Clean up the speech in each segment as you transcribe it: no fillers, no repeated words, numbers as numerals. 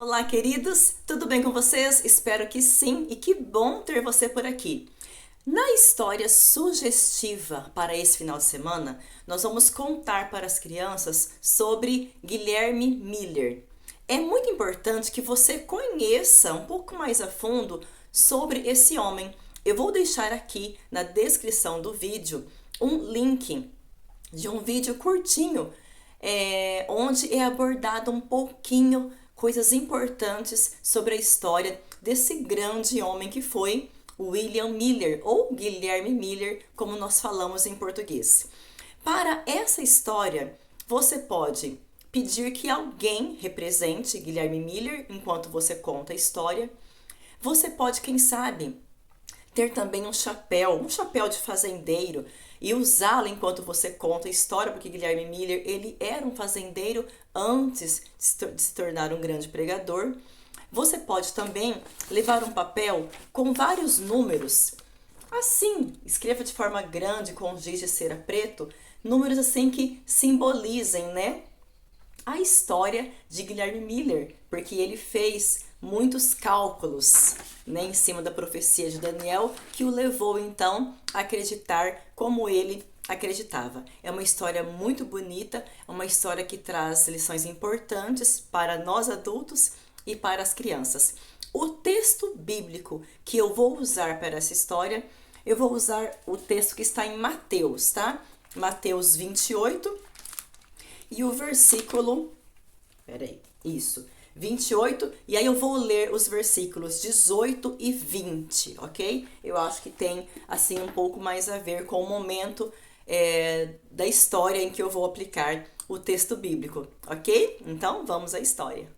Olá, queridos! Tudo bem com vocês? Espero que sim e que bom ter você por aqui. Na história sugestiva para esse final de semana, nós vamos contar para as crianças sobre Guilherme Miller. É muito importante que você conheça um pouco mais a fundo sobre esse homem. Eu vou deixar aqui na descrição do vídeo um link de um vídeo curtinho, onde é abordado um pouquinho coisas importantes sobre a história desse grande homem que foi William Miller, ou Guilherme Miller, como nós falamos em português. Para essa história, você pode pedir que alguém represente Guilherme Miller enquanto você conta a história. Você pode, quem sabe, ter também um chapéu de fazendeiro e usá-lo enquanto você conta a história, porque Guilherme Miller, ele era um fazendeiro antes de se tornar um grande pregador. Você pode também levar um papel com vários números. Assim, escreva de forma grande com giz de cera preto, números assim que simbolizem, né, a história de Guilherme Miller, porque ele fez muitos cálculos, né, em cima da profecia de Daniel, que o levou então a acreditar como ele acreditava. É uma história muito bonita, é uma história que traz lições importantes para nós adultos e para as crianças. O texto bíblico que eu vou usar para essa história, eu vou usar o texto que está em Mateus, tá? Mateus 28, e o versículo, isso, 28, e aí eu vou ler os versículos 18 e 20, ok? Eu acho que tem, assim, um pouco mais a ver com o momento da história em que eu vou aplicar o texto bíblico, ok? Então, vamos à história.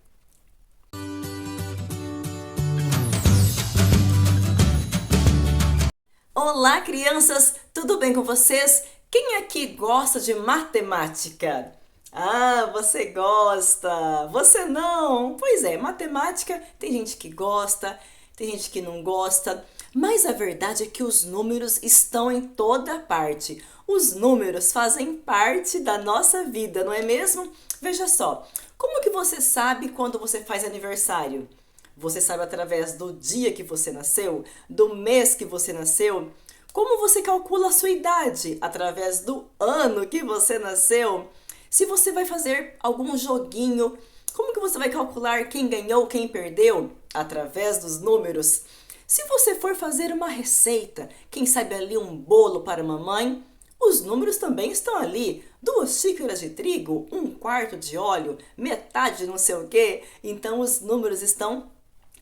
Olá, crianças! Tudo bem com vocês? Quem aqui gosta de matemática? Ah, você gosta! Você não! Pois é, matemática tem gente que gosta, tem gente que não gosta, mas a verdade é que os números estão em toda parte. Os números fazem parte da nossa vida, não é mesmo? Veja só, como que você sabe quando você faz aniversário? Você sabe através do dia que você nasceu, do mês que você nasceu? Como você calcula a sua idade? Através do ano que você nasceu? Se você vai fazer algum joguinho, como que você vai calcular quem ganhou, quem perdeu? Através dos números. Se você for fazer uma receita, quem sabe ali um bolo para a mamãe, os números também estão ali. 2 xícaras de trigo, 1/4 de óleo, metade de não sei o quê. Então os números estão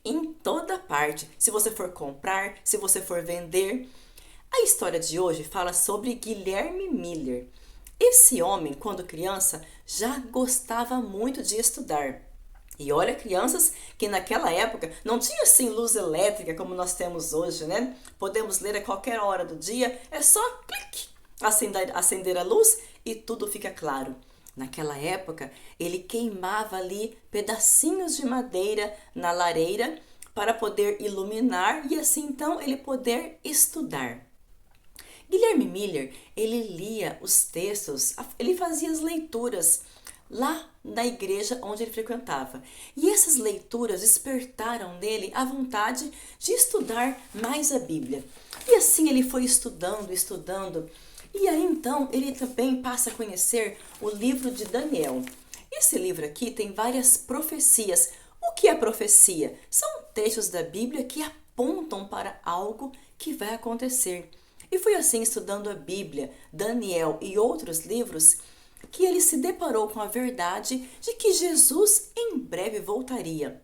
em toda parte. Se você for comprar, se você for vender. A história de hoje fala sobre Guilherme Miller. Esse homem, quando criança, já gostava muito de estudar. E olha, crianças, que naquela época não tinha assim luz elétrica como nós temos hoje, né? Podemos ler a qualquer hora do dia, é só clique, acender a luz e tudo fica claro. Naquela época, ele queimava ali pedacinhos de madeira na lareira para poder iluminar e assim então ele poder estudar. Guilherme Miller, ele lia os textos, ele fazia as leituras lá na igreja onde ele frequentava. E essas leituras despertaram nele a vontade de estudar mais a Bíblia. E assim ele foi estudando, estudando. E aí então ele também passa a conhecer o livro de Daniel. Esse livro aqui tem várias profecias. O que é profecia? São textos da Bíblia que apontam para algo que vai acontecer. E foi assim, estudando a Bíblia, Daniel e outros livros, que ele se deparou com a verdade de que Jesus em breve voltaria.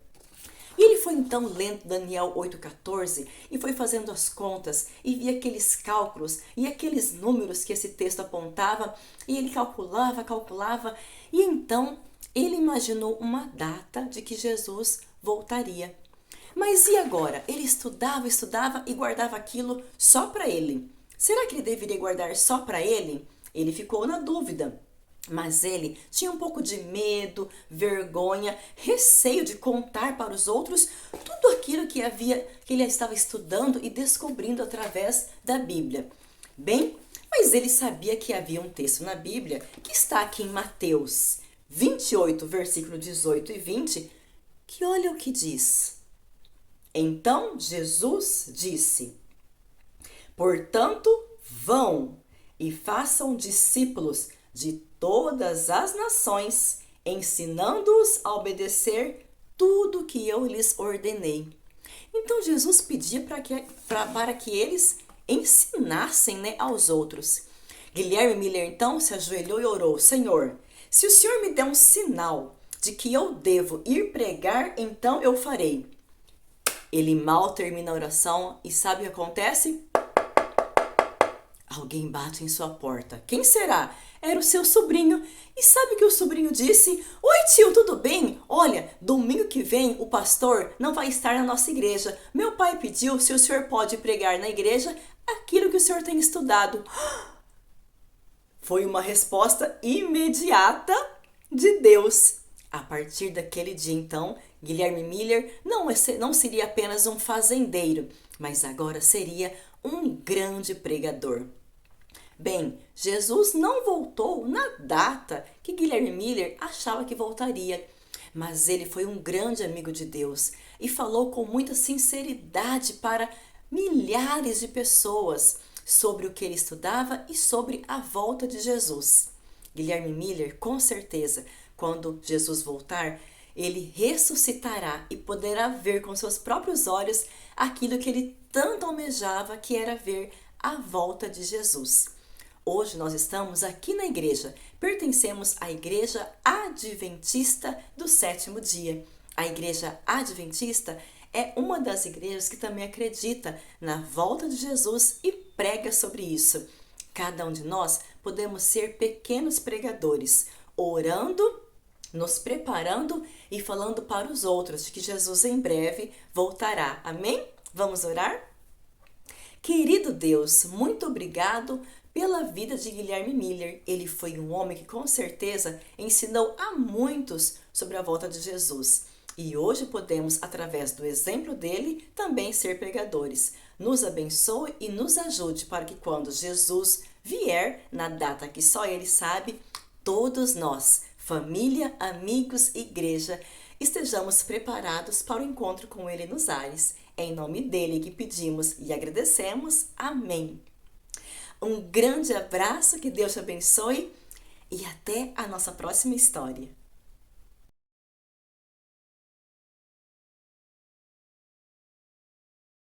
E ele foi então lendo Daniel 8,14 e foi fazendo as contas e via aqueles cálculos e aqueles números que esse texto apontava e ele calculava, calculava e então ele imaginou uma data de que Jesus voltaria. Mas e agora? Ele estudava, estudava e guardava aquilo só para ele. Será que ele deveria guardar só para ele? Ele ficou na dúvida. Mas ele tinha um pouco de medo, vergonha, receio de contar para os outros tudo aquilo que ele estava estudando e descobrindo através da Bíblia. Bem, mas ele sabia que havia um texto na Bíblia que está aqui em Mateus 28, versículo 18 e 20, que olha o que diz. Então Jesus disse: portanto, vão e façam discípulos de todas as nações, ensinando-os a obedecer tudo que eu lhes ordenei. Então Jesus pedia para que eles ensinassem, né, aos outros. Guilherme Miller então se ajoelhou e orou: Senhor, se o Senhor me der um sinal de que eu devo ir pregar, então eu farei. Ele mal termina a oração e sabe o que acontece? Alguém bate em sua porta. Quem será? Era o seu sobrinho. E sabe o que o sobrinho disse? Oi, tio, tudo bem? Olha, domingo que vem o pastor não vai estar na nossa igreja. Meu pai pediu se o senhor pode pregar na igreja aquilo que o senhor tem estudado. Foi uma resposta imediata de Deus. A partir daquele dia, então, Guilherme Miller não seria apenas um fazendeiro, mas agora seria um grande pregador. Bem, Jesus não voltou na data que Guilherme Miller achava que voltaria, mas ele foi um grande amigo de Deus e falou com muita sinceridade para milhares de pessoas sobre o que ele estudava e sobre a volta de Jesus. Guilherme Miller, com certeza, quando Jesus voltar, ele ressuscitará e poderá ver com seus próprios olhos aquilo que ele tanto almejava, que era ver a volta de Jesus. Hoje nós estamos aqui na igreja, pertencemos à Igreja Adventista do Sétimo Dia. A Igreja Adventista é uma das igrejas que também acredita na volta de Jesus e prega sobre isso. Cada um de nós podemos ser pequenos pregadores, orando, nos preparando e falando para os outros de que Jesus em breve voltará. Amém? Vamos orar? Querido Deus, muito obrigado pela vida de Guilherme Miller. Ele foi um homem que com certeza ensinou a muitos sobre a volta de Jesus. E hoje podemos, através do exemplo dele, também ser pregadores. Nos abençoe e nos ajude para que quando Jesus vier, na data que só ele sabe, todos nós, família, amigos, igreja, estejamos preparados para o encontro com ele nos ares. É em nome dele que pedimos e agradecemos. Amém. Um grande abraço, que Deus te abençoe e até a nossa próxima história.